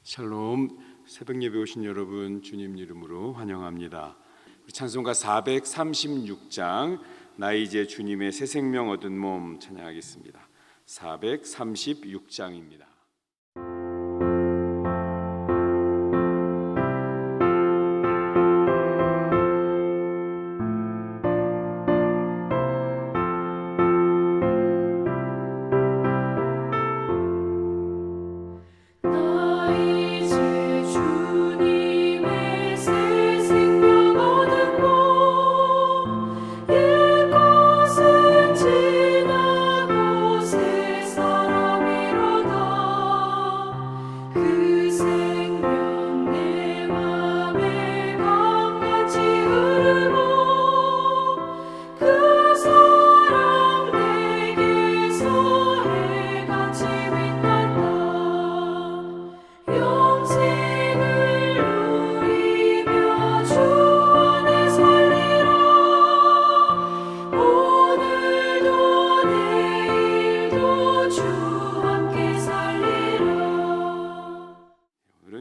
샬롬, 새벽 예배 오신 여러분 주님 이름으로 환영합니다. 찬송가 436장 나 이제 주님의 새 생명 얻은 몸 찬양하겠습니다. 436장입니다.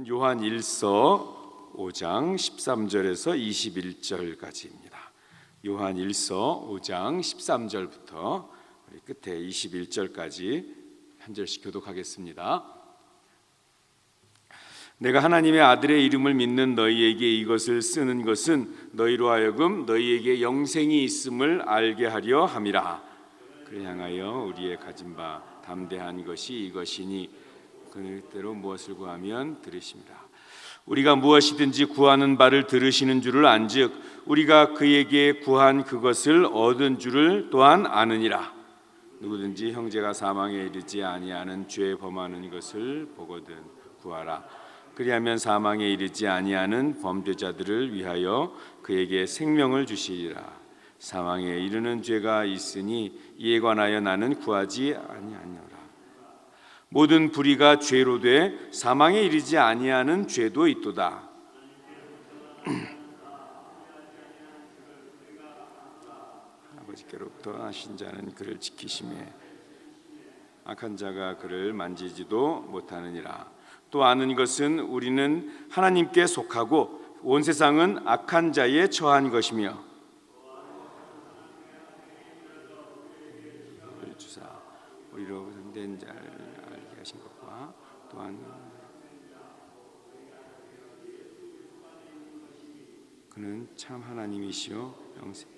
요한 1서 5장 13절에서 21절까지입니다. 요한 1서 5장 13절부터 끝에 21절까지 한 절씩 교독하겠습니다. 내가 하나님의 아들의 이름을 믿는 너희에게 이것을 쓰는 것은 너희로 하여금 너희에게 영생이 있음을 알게 하려 함이라. 그를 향하여 우리의 가진 바 담대한 것이 이것이니 그대로 무엇을 구하면 들으십니다. 우리가 무엇이든지 구하는 바를 들으시는 줄을 안즉 우리가 그에게 구한 그것을 얻은 줄을 또한 아느니라. 누구든지 형제가 사망에 이르지 아니하는 죄 범하는 것을 보거든 구하라. 그리하면 사망에 이르지 아니하는 범죄자들을 위하여 그에게 생명을 주시리라. 사망에 이르는 죄가 있으니 이에 관하여 나는 구하지 아니하노라. 모든 불의가 죄로 돼 사망에 이르지 아니하는 죄도 있도다. 아버지께로부터 하신 자는 그를 지키심에 악한 자가 그를 만지지도 못하느니라. 또 아는 것은 우리는 하나님께 속하고 온 세상은 악한 자에 처한 것이며 주사 우리로 된 자를 알게 하신 것과 또한 그는 참 하나님이시요 영생.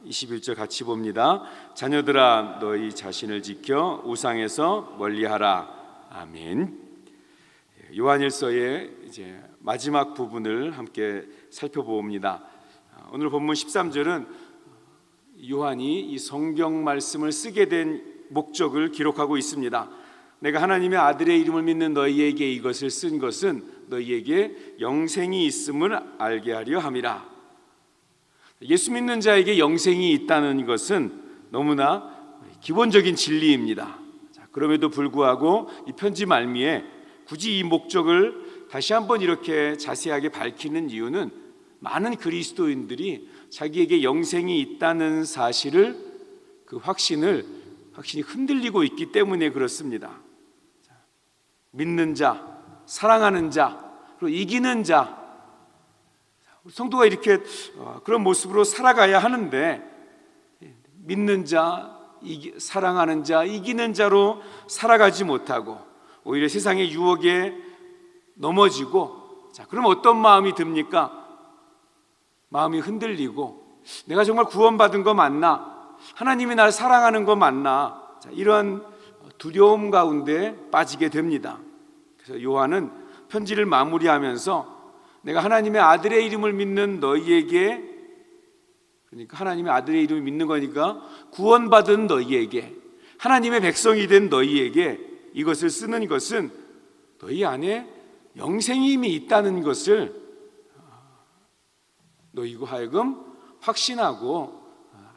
21절 같이 봅니다. 자녀들아 너희 자신을 지켜 우상에서 멀리하라. 아멘. 요한일서의 이제 마지막 부분을 함께 살펴봅니다. 오늘 본문 13절은 요한이 이 성경 말씀을 쓰게 된 목적을 기록하고 있습니다. 내가 하나님의 아들의 이름을 믿는 너희에게 이것을 쓴 것은 너희에게 영생이 있음을 알게 하려 함이라. 예수 믿는 자에게 영생이 있다는 것은 너무나 기본적인 진리입니다. 그럼에도 불구하고 이 편지 말미에 굳이 이 목적을 다시 한번 이렇게 자세하게 밝히는 이유는 많은 그리스도인들이 자기에게 영생이 있다는 사실을 그 확신이 흔들리고 있기 때문에 그렇습니다. 믿는 자, 사랑하는 자, 그리고 이기는 자, 성도가 이렇게 그런 모습으로 살아가야 하는데 믿는 자, 사랑하는 자, 이기는 자로 살아가지 못하고 오히려 세상의 유혹에 넘어지고, 자, 그럼 어떤 마음이 듭니까? 마음이 흔들리고 내가 정말 구원받은 거 맞나? 하나님이 날 사랑하는 거 맞나? 자, 이런 두려움 가운데 빠지게 됩니다. 그래서 요한은 편지를 마무리하면서 내가 하나님의 아들의 이름을 믿는 너희에게, 그러니까 하나님의 아들의 이름을 믿는 거니까 구원받은 너희에게, 하나님의 백성이 된 너희에게 이것을 쓰는 것은 너희 안에 영생이 이미 있다는 것을 너희고 하여금 확신하고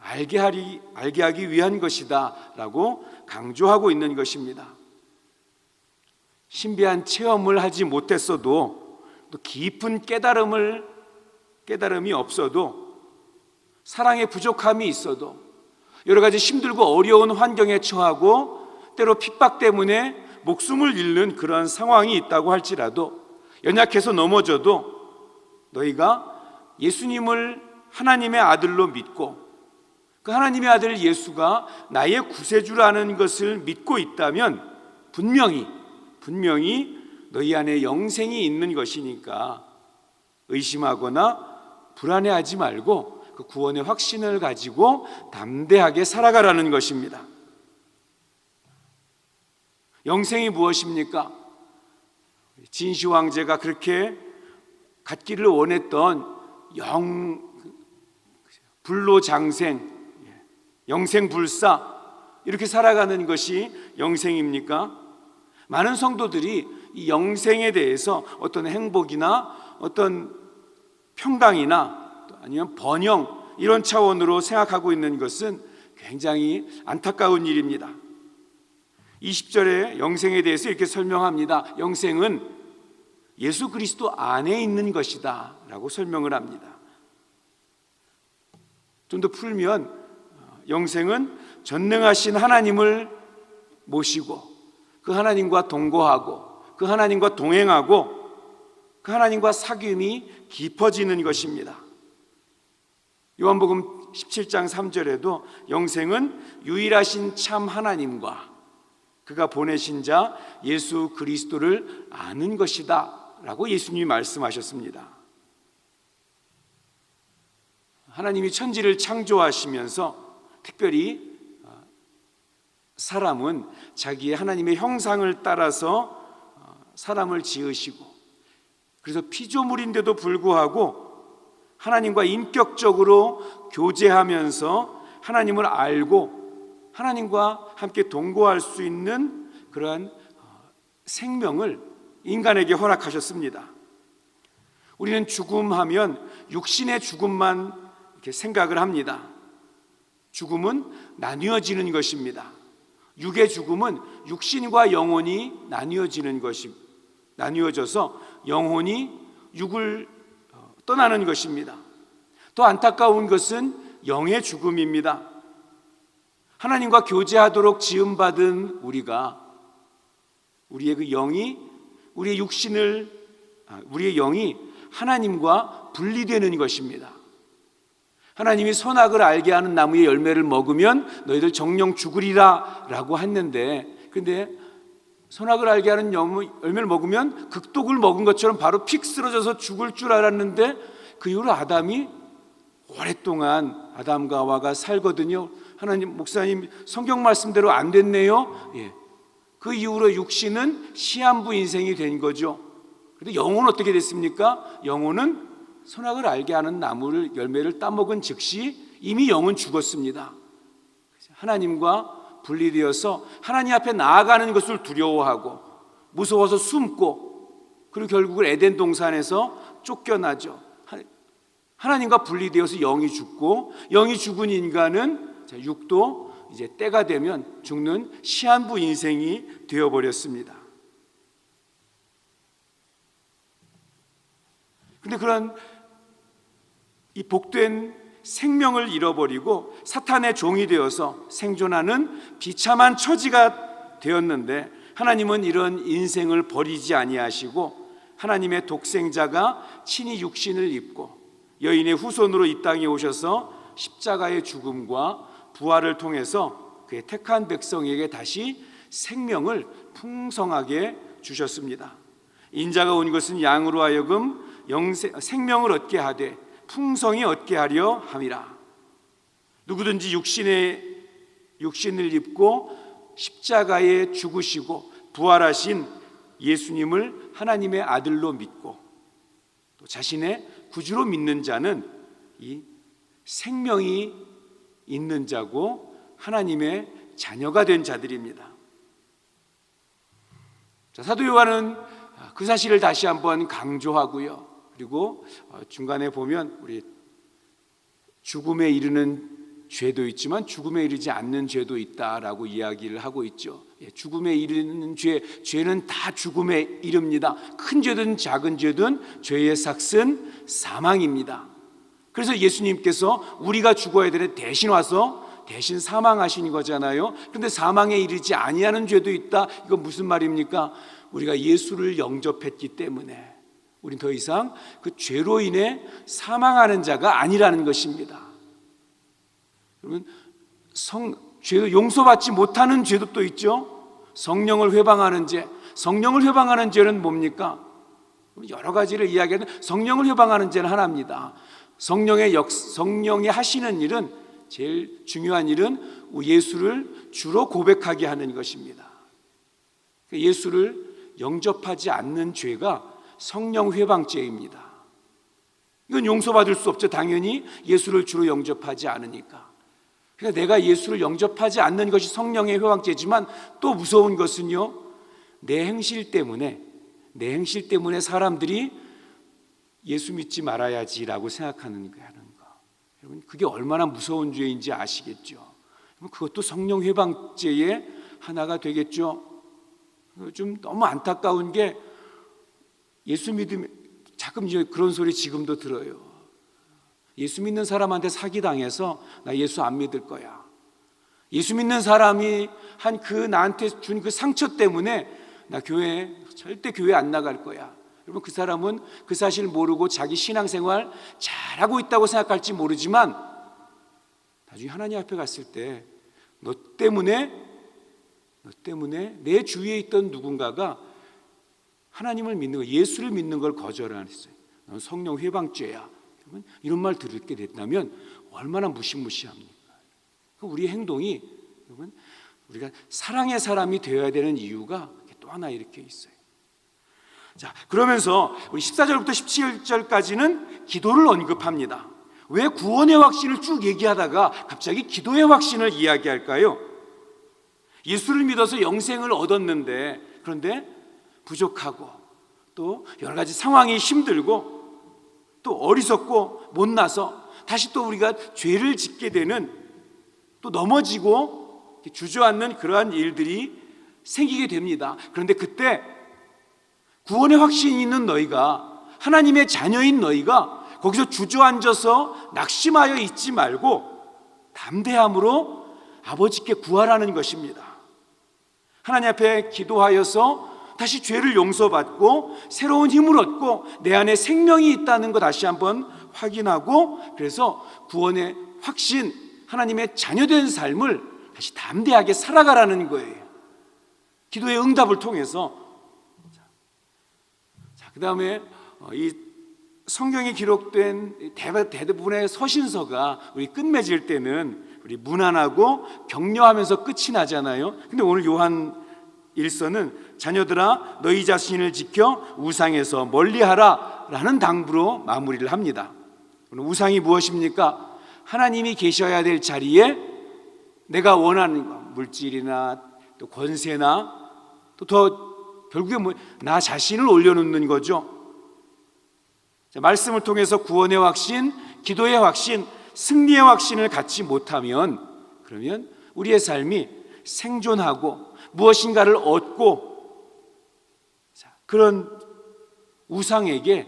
알게 하기 위한 것이다 라고 강조하고 있는 것입니다. 신비한 체험을 하지 못했어도 또 깊은 깨달음이 없어도 사랑의 부족함이 있어도, 여러 가지 힘들고 어려운 환경에 처하고 때로 핍박 때문에 목숨을 잃는 그런 상황이 있다고 할지라도, 연약해서 넘어져도 너희가 예수님을 하나님의 아들로 믿고 그 하나님의 아들 예수가 나의 구세주라는 것을 믿고 있다면 분명히 너희 안에 영생이 있는 것이니까 의심하거나 불안해하지 말고 그 구원의 확신을 가지고 담대하게 살아가라는 것입니다. 영생이 무엇입니까? 진시 황제가 그렇게 갖기를 원했던 불로장생, 영생불사, 이렇게 살아가는 것이 영생입니까? 많은 성도들이 이 영생에 대해서 어떤 행복이나 어떤 평강이나 아니면 번영, 이런 차원으로 생각하고 있는 것은 굉장히 안타까운 일입니다. 20절에 영생에 대해서 이렇게 설명합니다. 영생은 예수 그리스도 안에 있는 것이다 라고 설명을 합니다. 좀 더 풀면 영생은 전능하신 하나님을 모시고 그 하나님과 동거하고 그 하나님과 동행하고 그 하나님과 사귐이 깊어지는 것입니다. 요한복음 17장 3절에도 영생은 유일하신 참 하나님과 그가 보내신 자 예수 그리스도를 아는 것이다 라고 예수님이 말씀하셨습니다. 하나님이 천지를 창조하시면서 특별히 사람은 자기의 하나님의 형상을 따라서 사람을 지으시고, 그래서 피조물인데도 불구하고 하나님과 인격적으로 교제하면서 하나님을 알고 하나님과 함께 동거할 수 있는 그러한 생명을 인간에게 허락하셨습니다. 우리는 죽음하면 육신의 죽음만 이렇게 생각을 합니다. 죽음은 나뉘어지는 것입니다. 육의 죽음은 육신과 영혼이 나뉘어져서 영혼이 육을 떠나는 것입니다. 더 안타까운 것은 영의 죽음입니다. 하나님과 교제하도록 지음받은 우리의 그 영이 우리의 영이 하나님과 분리되는 것입니다. 하나님이 선악을 알게 하는 나무의 열매를 먹으면 너희들 정령 죽으리라 라고 했는데, 근데 선악을 알게 하는 열매를 먹으면 극독을 먹은 것처럼 바로 픽 쓰러져서 죽을 줄 알았는데, 그 이후로 아담이 오랫동안 아담과 하와가 살거든요. 하나님, 목사님 성경 말씀대로 안 됐네요. 그 이후로 육신은 시한부 인생이 된 거죠. 그런데 영혼은 어떻게 됐습니까? 영혼은 선악을 알게 하는 나무를 열매를 따먹은 즉시 이미 영은 죽었습니다. 하나님과 분리되어서 하나님 앞에 나아가는 것을 두려워하고 무서워서 숨고, 그리고 결국은 에덴 동산에서 쫓겨나죠. 하나님과 분리되어서 영이 죽고, 영이 죽은 인간은 육도 이제 때가 되면 죽는 시한부 인생이 되어버렸습니다. 그런데 그런 이 복된 생명을 잃어버리고 사탄의 종이 되어서 생존하는 비참한 처지가 되었는데, 하나님은 이런 인생을 버리지 아니하시고 하나님의 독생자가 친히 육신을 입고 여인의 후손으로 이 땅에 오셔서 십자가의 죽음과 부활을 통해서 그의 택한 백성에게 다시 생명을 풍성하게 주셨습니다. 인자가 온 것은 양으로 하여금 생명을 얻게 하되 풍성히 얻게 하려 함이라. 누구든지 육신을 입고 십자가에 죽으시고 부활하신 예수님을 하나님의 아들로 믿고 또 자신의 구주로 믿는 자는 이 생명이 있는 자고 하나님의 자녀가 된 자들입니다. 사도 요한은 그 사실을 다시 한번 강조하고요. 그리고 중간에 보면 우리 죽음에 이르는 죄도 있지만 죽음에 이르지 않는 죄도 있다라고 이야기를 하고 있죠. 죽음에 이르는 죄는 다 죽음에 이릅니다. 큰 죄든 작은 죄든 죄의 삭은 사망입니다. 그래서 예수님께서 우리가 죽어야 되는 대신 와서 대신 사망하신 거잖아요. 그런데 사망에 이르지 아니하는 죄도 있다. 이건 무슨 말입니까? 우리가 예수를 영접했기 때문에 우린 더 이상 그 죄로 인해 사망하는 자가 아니라는 것입니다. 그러면 죄도 용서받지 못하는 죄도 또 있죠. 성령을 회방하는 죄. 성령을 회방하는 죄는 뭡니까? 여러 가지를 이야기하는 성령을 회방하는 죄는 하나입니다. 성령이 하시는 일은, 제일 중요한 일은 예수를 주로 고백하게 하는 것입니다. 예수를 영접하지 않는 죄가 성령 회방죄입니다. 이건 용서받을 수 없죠. 당연히 예수를 주로 영접하지 않으니까. 그러니까 내가 예수를 영접하지 않는 것이 성령의 회방죄지만, 또 무서운 것은요, 내 행실 때문에 사람들이 예수 믿지 말아야지라고 생각하는 거. 여러분, 그게 얼마나 무서운 죄인지 아시겠죠? 그것도 성령 회방죄의 하나가 되겠죠. 좀 너무 안타까운 게, 예수 믿으면 가끔 그런 소리 지금도 들어요. 예수 믿는 사람한테 사기당해서 나 예수 안 믿을 거야. 예수 믿는 사람이 나한테 준 그 상처 때문에 나 절대 교회 안 나갈 거야. 여러분, 그 사람은 그 사실을 모르고 자기 신앙생활 잘하고 있다고 생각할지 모르지만, 나중에 하나님 앞에 갔을 때 너 때문에 내 주위에 있던 누군가가 하나님을 믿는 거, 예수를 믿는 걸 거절했어요. 넌 성령 회방죄야. 이런 말 들게 됐다면 얼마나 무시무시합니까? 우리의 행동이, 여러분, 우리가 사랑의 사람이 되어야 되는 이유가 또 하나 이렇게 있어요. 자, 그러면서 우리 14절부터 17절까지는 기도를 언급합니다. 왜 구원의 확신을 쭉 얘기하다가 갑자기 기도의 확신을 이야기할까요? 예수를 믿어서 영생을 얻었는데, 그런데 부족하고 또 여러 가지 상황이 힘들고 또 어리석고 못나서 다시 또 우리가 죄를 짓게 되는, 또 넘어지고 주저앉는 그러한 일들이 생기게 됩니다. 그런데 그때 구원의 확신이 있는 너희가, 하나님의 자녀인 너희가 거기서 주저앉아서 낙심하여 있지 말고 담대함으로 아버지께 구하라는 것입니다. 하나님 앞에 기도하여서 다시 죄를 용서받고 새로운 힘을 얻고 내 안에 생명이 있다는 거 다시 한번 확인하고, 그래서 구원의 확신, 하나님의 자녀된 삶을 다시 담대하게 살아가라는 거예요. 기도의 응답을 통해서. 그 다음에 이 성경에 기록된 대부분의 서신서가 우리 끝맺을 때는 우리 무난하고 격려하면서 끝이 나잖아요. 근데 오늘 요한 1서는 자녀들아 너희 자신을 지켜 우상에서 멀리하라 라는 당부로 마무리를 합니다. 우상이 무엇입니까? 하나님이 계셔야 될 자리에 내가 원하는 것, 물질이나 또 권세나 또 더 결국에 나 자신을 올려놓는 거죠. 자, 말씀을 통해서 구원의 확신, 기도의 확신, 승리의 확신을 갖지 못하면, 그러면 우리의 삶이 생존하고 무엇인가를 얻고 그런 우상에게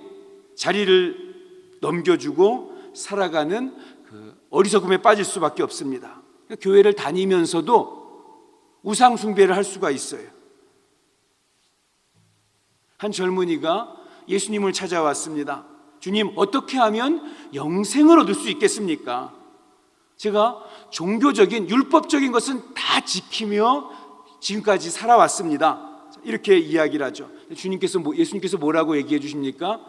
자리를 넘겨주고 살아가는 그 어리석음에 빠질 수밖에 없습니다. 교회를 다니면서도 우상 숭배를 할 수가 있어요. 한 젊은이가 예수님을 찾아왔습니다. 주님, 어떻게 하면 영생을 얻을 수 있겠습니까? 제가 종교적인 율법적인 것은 다 지키며 지금까지 살아왔습니다. 이렇게 이야기를 하죠. 예수님께서 뭐라고 얘기해 주십니까?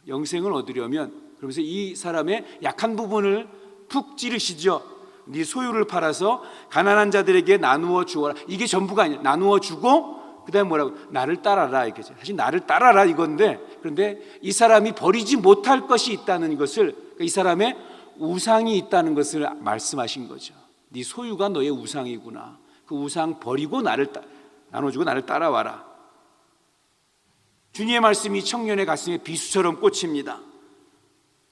영생을 얻으려면, 그러면서 이 사람의 약한 부분을 푹 찌르시죠. 네 소유를 팔아서 가난한 자들에게 나누어 주어라. 이게 전부가 아니에요. 나누어 주고 그 다음에 뭐라고? 나를 따라라. 이거죠. 사실 나를 따라라 이건데, 그런데 이 사람이 버리지 못할 것이 있다는 것을, 이 사람의 우상이 있다는 것을 말씀하신 거죠. 네 소유가 너의 우상이구나. 그 우상 버리고 나눠주고 나를 따라와라. 주님의 말씀이 청년의 가슴에 비수처럼 꽂힙니다.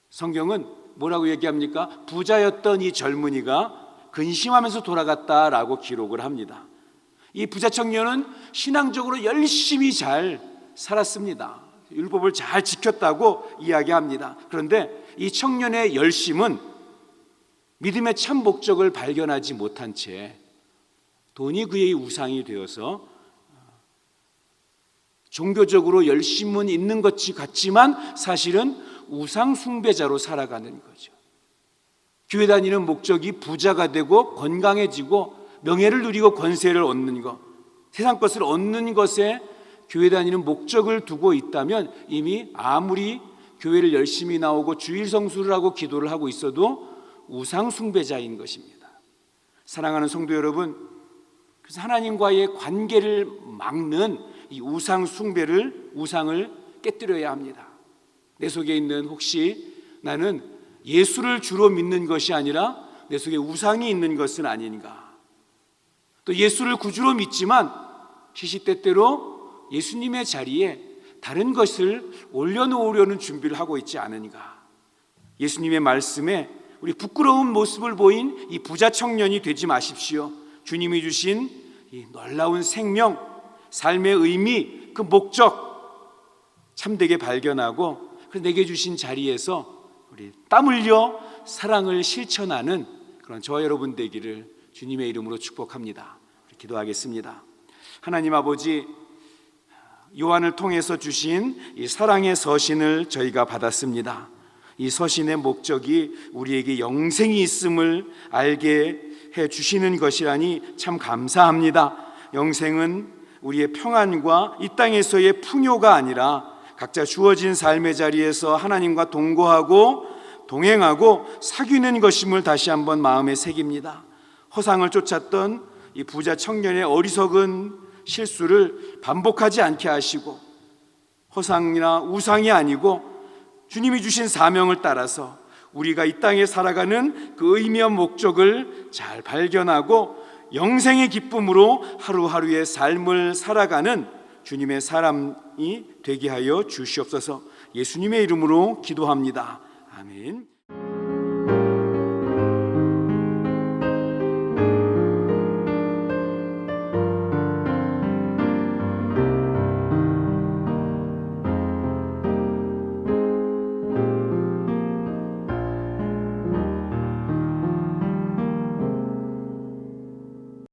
성경은 뭐라고 얘기합니까? 부자였던 이 젊은이가 근심하면서 돌아갔다라고 기록을 합니다. 이 부자 청년은 신앙적으로 열심히 잘 살았습니다. 율법을 잘 지켰다고 이야기합니다. 그런데 이 청년의 열심은 믿음의 참 목적을 발견하지 못한 채 돈이 그의 우상이 되어서 종교적으로 열심은 있는 것 같지만 사실은 우상 숭배자로 살아가는 거죠. 교회 다니는 목적이 부자가 되고 건강해지고 명예를 누리고 권세를 얻는 것, 세상 것을 얻는 것에 교회 다니는 목적을 두고 있다면 이미 아무리 교회를 열심히 나오고 주일 성수를 하고 기도를 하고 있어도 우상 숭배자인 것입니다. 사랑하는 성도 여러분, 그래서 하나님과의 관계를 막는 이 우상 숭배를, 우상을 깨뜨려야 합니다. 내 속에 있는 혹시 나는 예수를 주로 믿는 것이 아니라 내 속에 우상이 있는 것은 아닌가? 또 예수를 구주로 믿지만 시시때때로 예수님의 자리에 다른 것을 올려놓으려는 준비를 하고 있지 않은가? 예수님의 말씀에 우리 부끄러운 모습을 보인 이 부자 청년이 되지 마십시오. 주님이 주신 이 놀라운 생명, 삶의 의미, 그 목적 참되게 발견하고 그 내게 주신 자리에서 우리 땀 흘려 사랑을 실천하는 그런 저와 여러분 되기를 주님의 이름으로 축복합니다. 기도하겠습니다. 하나님 아버지, 요한을 통해서 주신 이 사랑의 서신을 저희가 받았습니다. 이 서신의 목적이 우리에게 영생이 있음을 알게 해 주시는 것이라니 참 감사합니다. 영생은 우리의 평안과 이 땅에서의 풍요가 아니라 각자 주어진 삶의 자리에서 하나님과 동거하고 동행하고 사귀는 것임을 다시 한번 마음에 새깁니다. 허상을 쫓았던 이 부자 청년의 어리석은 실수를 반복하지 않게 하시고 허상이나 우상이 아니고 주님이 주신 사명을 따라서 우리가 이 땅에 살아가는 그 의미와 목적을 잘 발견하고 영생의 기쁨으로 하루하루의 삶을 살아가는 주님의 사람이 되게 하여 주시옵소서. 예수님의 이름으로 기도합니다. 아멘.